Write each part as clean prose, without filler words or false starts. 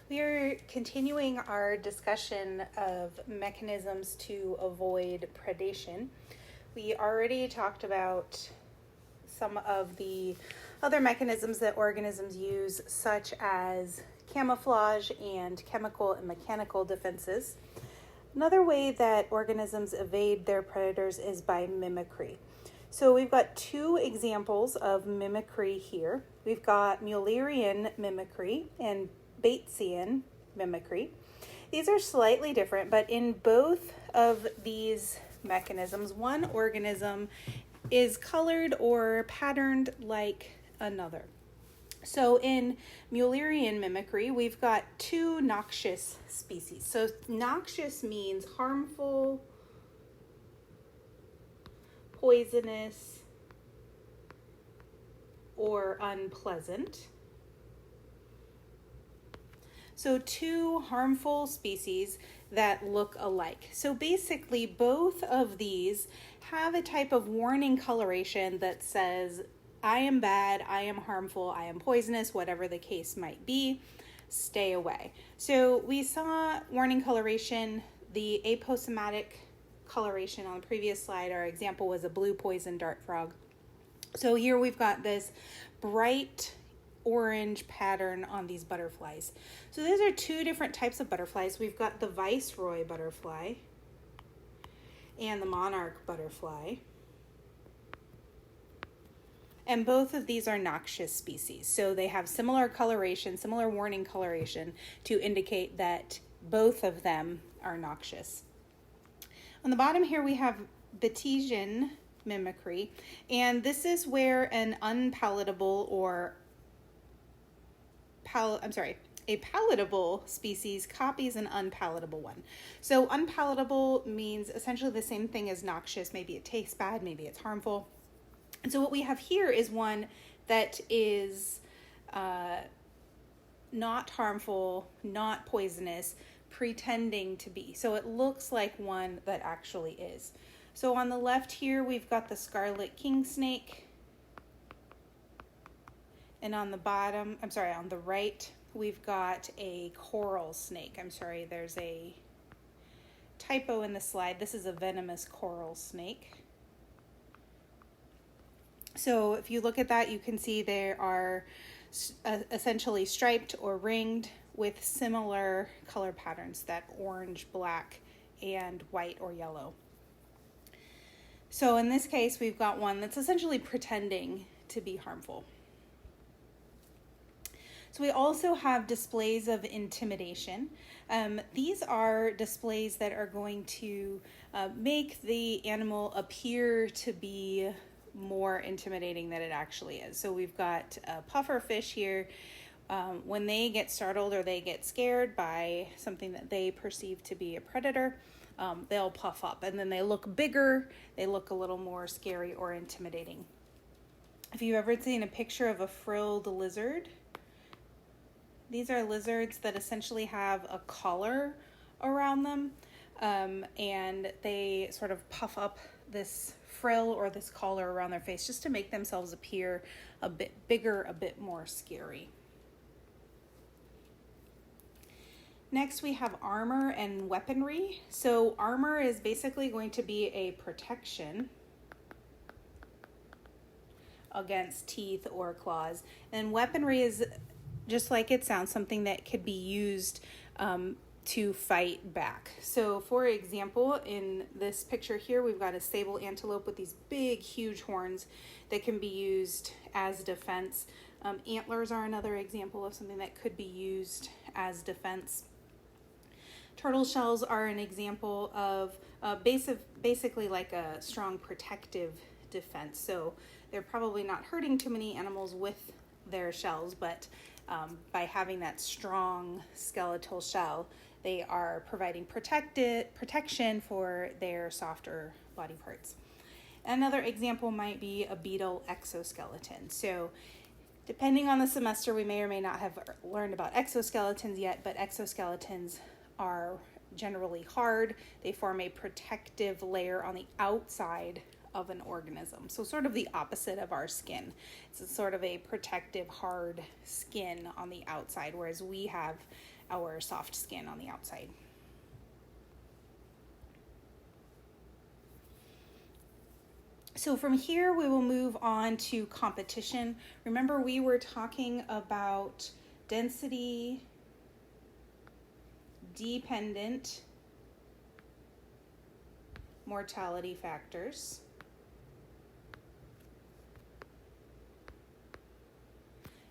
We are continuing our discussion of mechanisms to avoid predation. We already talked about some of the other mechanisms that organisms use, such as camouflage and chemical and mechanical defenses. Another way that organisms evade their predators is by mimicry. So we've got two examples of mimicry here. We've got Mullerian mimicry and Batesian mimicry. These are slightly different, but in both of these mechanisms, one organism is colored or patterned like another. So in Mullerian mimicry, we've got two noxious species. So noxious means harmful, poisonous, or unpleasant. So two harmful species that look alike. So basically both of these have a type of warning coloration that says, I am bad, I am harmful, I am poisonous, whatever the case might be, stay away. So we saw warning coloration, the aposematic coloration on the previous slide. Our example was a blue poison dart frog. So here we've got this bright orange pattern on these butterflies. So those are two different types of butterflies. We've got the viceroy butterfly and the monarch butterfly. And both of these are noxious species. So they have similar coloration, similar warning coloration to indicate that both of them are noxious. On the bottom here we have Batesian mimicry, and this is where an unpalatable or a palatable species copies an unpalatable one. So unpalatable means essentially the same thing as noxious. Maybe it tastes bad, maybe it's harmful. And so what we have here is one that is not harmful, not poisonous, pretending to be. So it looks like one that actually is. So on the left here, we've got the scarlet king snake. And on the on the right, we've got a coral snake. There's a typo in the slide. This is a venomous coral snake. So if you look at that, you can see they are essentially striped or ringed with similar color patterns, that orange, black, and white or yellow. So in this case, we've got one that's essentially pretending to be harmful. So we also have displays of intimidation. These are displays that are going to make the animal appear to be more intimidating than it actually is. So we've got a puffer fish here. When they get startled or they get scared by something that they perceive to be a predator, they'll puff up, and then they look bigger, they look a little more scary or intimidating. If you've ever seen a picture of a frilled lizard, these are lizards that essentially have a collar around them, and they sort of puff up this frill or this collar around their face just to make themselves appear a bit bigger, a bit more scary. Next, we have armor and weaponry. So armor is basically going to be a protection against teeth or claws. And weaponry is, just like it sounds, something that could be used to fight back. So for example, in this picture here, we've got a sable antelope with these big, huge horns that can be used as defense. Antlers are another example of something that could be used as defense. Turtle shells are an example of basically like a strong protective defense. So they're probably not hurting too many animals with their shells, but by having that strong skeletal shell, they are providing protection for their softer body parts. Another example might be a beetle exoskeleton. So depending on the semester, we may or may not have learned about exoskeletons yet, but exoskeletons are generally hard. They form a protective layer on the outside of an organism. So sort of the opposite of our skin. It's a sort of a protective hard skin on the outside, whereas we have our soft skin on the outside. So from here, we will move on to competition. Remember, we were talking about density dependent mortality factors.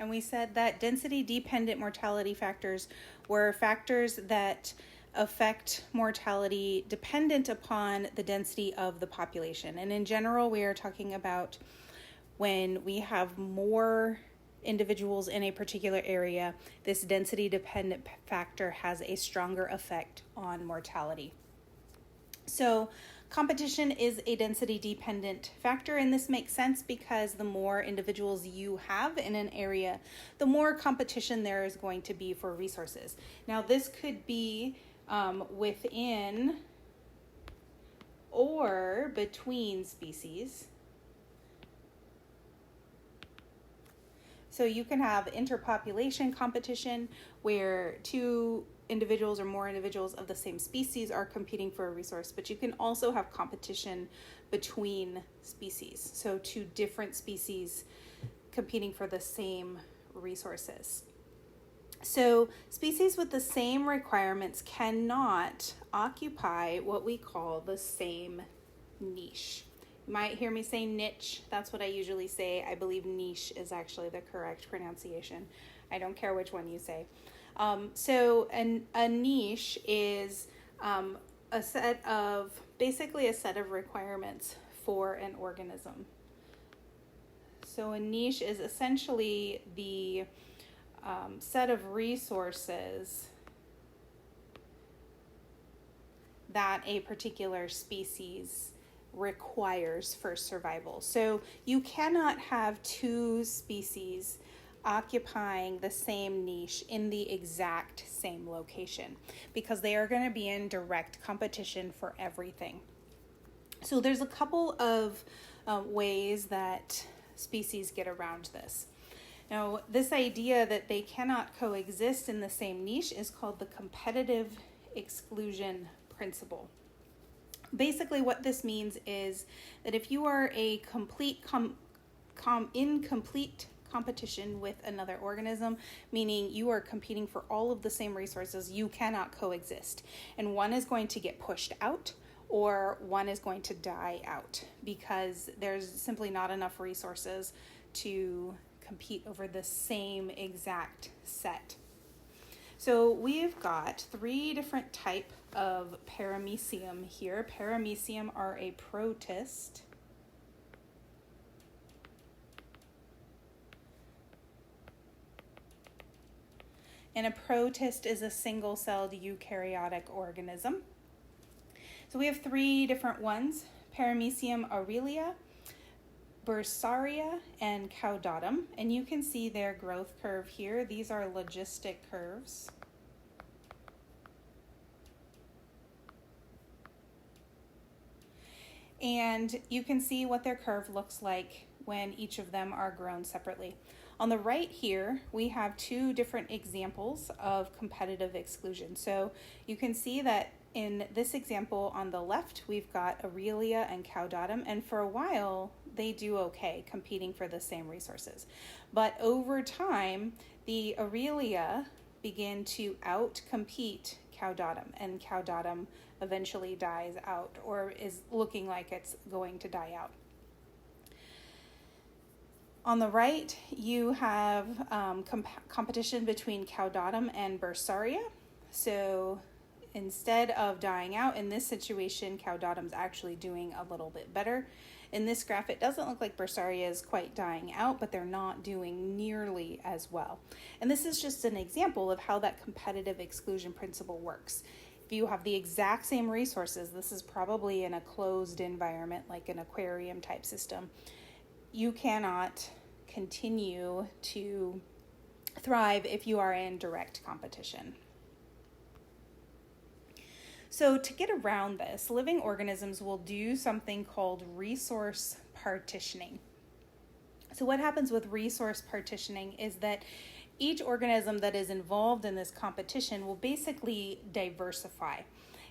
And we said that density dependent mortality factors were factors that affect mortality dependent upon the density of the population. And in general, we are talking about when we have more individuals in a particular area, this density dependent factor has a stronger effect on mortality. So competition is a density dependent factor, and this makes sense because the more individuals you have in an area, the more competition there is going to be for resources. Now, this could be within or between species. So you can have interpopulation competition where two individuals or more individuals of the same species are competing for a resource, but you can also have competition between species. So two different species competing for the same resources. So species with the same requirements cannot occupy what we call the same niche. You might hear me say niche. That's what I usually say. I believe niche is actually the correct pronunciation. I don't care which one you say. So a niche is basically a set of requirements for an organism. So a niche is essentially the set of resources that a particular species requires for survival. So you cannot have two species occupying the same niche in the exact same location because they are going to be in direct competition for everything. So there's a couple of ways that species get around this. Now, this idea that they cannot coexist in the same niche is called the competitive exclusion principle. Basically, what this means is that if you are a complete incomplete competition with another organism, meaning you are competing for all of the same resources, you cannot coexist. And one is going to get pushed out or one is going to die out because there's simply not enough resources to compete over the same exact set. So we've got three different types of paramecium here. Paramecium are a protist, and a protist is a single-celled eukaryotic organism. So we have three different ones: Paramecium aurelia, Bursaria, and Caudatum. And you can see their growth curve here. These are logistic curves. And you can see what their curve looks like when each of them are grown separately. On the right here, we have two different examples of competitive exclusion. So you can see that in this example on the left, we've got Aurelia and Caudatum, and for a while, they do okay competing for the same resources. But over time, the Aurelia begin to outcompete Caudatum, and Caudatum eventually dies out or is looking like it's going to die out. On the right, you have competition between Caudatum and Bursaria. So instead of dying out, in this situation, Caudatum's actually doing a little bit better. In this graph, it doesn't look like Bursaria is quite dying out, but they're not doing nearly as well. And this is just an example of how that competitive exclusion principle works. If you have the exact same resources, this is probably in a closed environment like an aquarium type system, you cannot continue to thrive if you are in direct competition. So to get around this, living organisms will do something called resource partitioning. So what happens with resource partitioning is that each organism that is involved in this competition will basically diversify,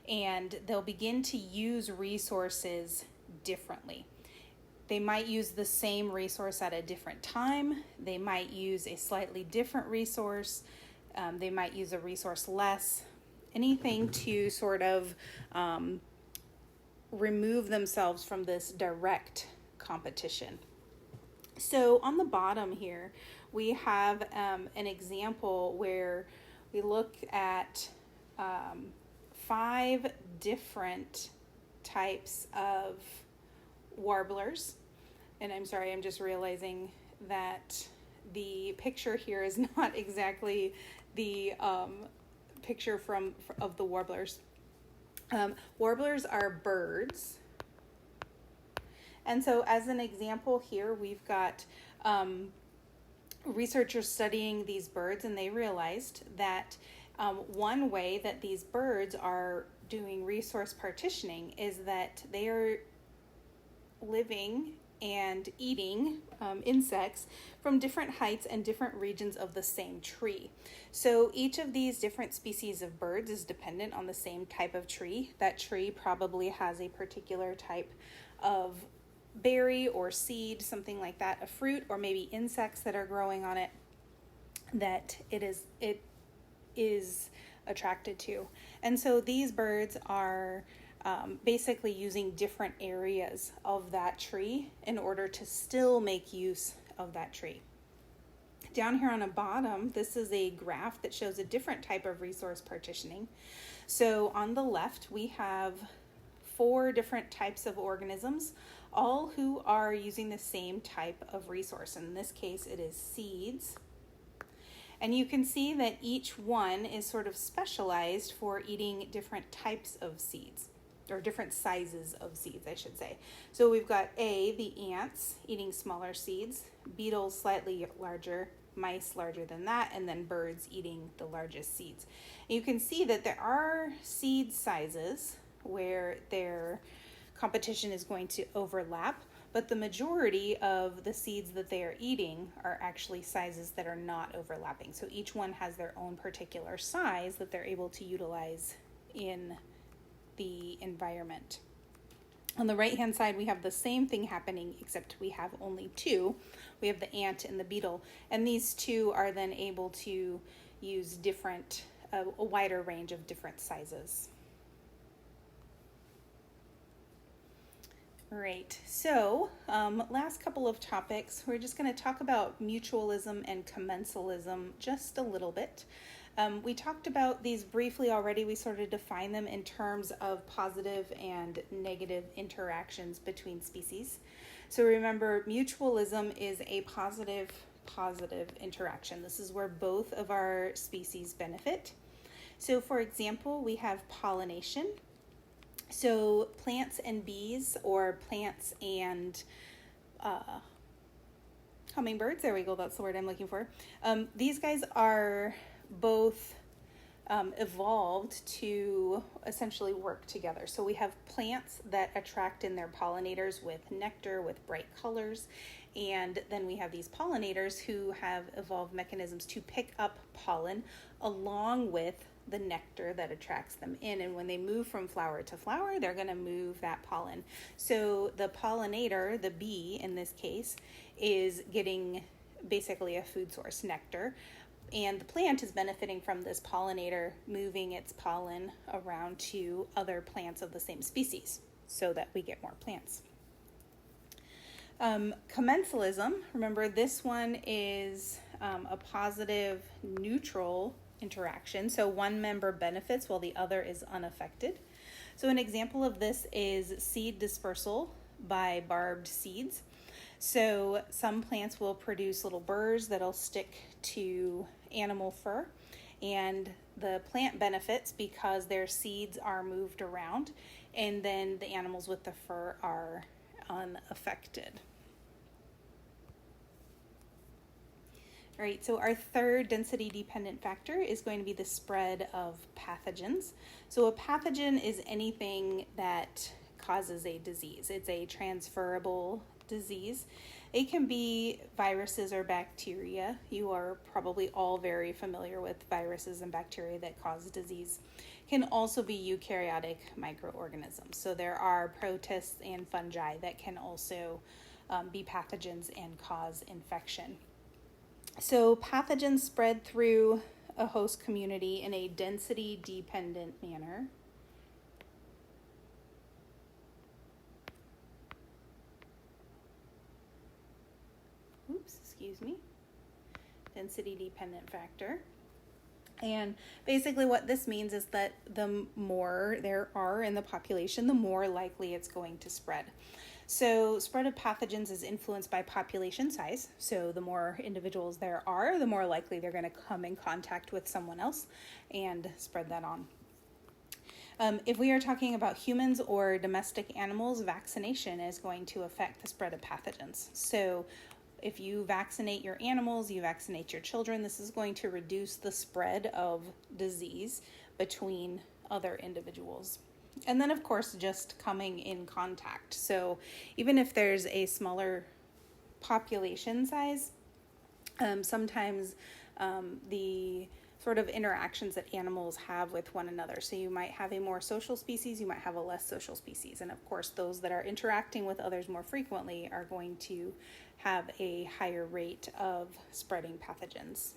and they'll begin to use resources differently. They might use the same resource at a different time. They might use a slightly different resource. They might use a resource less. Anything to sort of remove themselves from this direct competition. So on the bottom here, we have an example where we look at 5 different types of warblers. And I'm sorry, I'm just realizing that the picture here is not exactly the picture of the warblers. Warblers are birds. And so as an example here, we've got researchers studying these birds, and they realized that one way that these birds are doing resource partitioning is that they are living and eating insects from different heights and different regions of the same tree. So each of these different species of birds is dependent on the same type of tree. That tree probably has a particular type of berry or seed, something like that, a fruit, or maybe insects that are growing on it that it is attracted to. And so these birds are basically using different areas of that tree in order to still make use of that tree. Down here on the bottom, this is a graph that shows a different type of resource partitioning. So on the left, we have 4 different types of organisms, all who are using the same type of resource. In this case, it is seeds. And you can see that each one is sort of specialized for eating different types of seeds, or different sizes of seeds, I should say. So we've got the ants eating smaller seeds, beetles slightly larger, mice larger than that, and then birds eating the largest seeds. And you can see that there are seed sizes where their competition is going to overlap, but the majority of the seeds that they are eating are actually sizes that are not overlapping. So each one has their own particular size that they're able to utilize in the environment. On the right hand side, we have the same thing happening, except we have only 2. We have the ant and the beetle, and these 2 are then able to use a wider range of different sizes. Right, so last couple of topics, we're just going to talk about mutualism and commensalism just a little bit. We talked about these briefly already. We sort of define them in terms of positive and negative interactions between species. So remember, mutualism is a positive interaction. This is where both of our species benefit. So for example, we have pollination. So plants and bees, or plants and hummingbirds, there we go, that's the word I'm looking for. These guys are both evolved to essentially work together. So we have plants that attract in their pollinators with nectar, with bright colors, and then we have these pollinators who have evolved mechanisms to pick up pollen along with the nectar that attracts them in. And when they move from flower to flower, they're going to move that pollen. So the pollinator, the bee in this case, is getting basically a food source, nectar, and the plant is benefiting from this pollinator moving its pollen around to other plants of the same species so that we get more plants. Commensalism, remember this one is a positive neutral interaction. So one member benefits while the other is unaffected. So an example of this is seed dispersal by barbed seeds. So some plants will produce little burrs that'll stick to animal fur, and the plant benefits because their seeds are moved around, and then the animals with the fur are unaffected. All right, so our third density-dependent factor is going to be the spread of pathogens. So a pathogen is anything that causes a disease. It's a transferable disease. It can be viruses or bacteria. You are probably all very familiar with viruses and bacteria that cause disease. It can also be eukaryotic microorganisms. So there are protists and fungi that can also be pathogens and cause infection. So pathogens spread through a host community in a density-dependent manner. Density-dependent factor. And basically what this means is that the more there are in the population, the more likely it's going to spread. So spread of pathogens is influenced by population size. So the more individuals there are, the more likely they're going to come in contact with someone else and spread that on. If we are talking about humans or domestic animals, vaccination is going to affect the spread of pathogens. So if you vaccinate your animals, you vaccinate your children, this is going to reduce the spread of disease between other individuals. And then, of course, just coming in contact. So even if there's a smaller population size, sometimes the sort of interactions that animals have with one another. So you might have a more social species, you might have a less social species. And of course, those that are interacting with others more frequently are going to have a higher rate of spreading pathogens.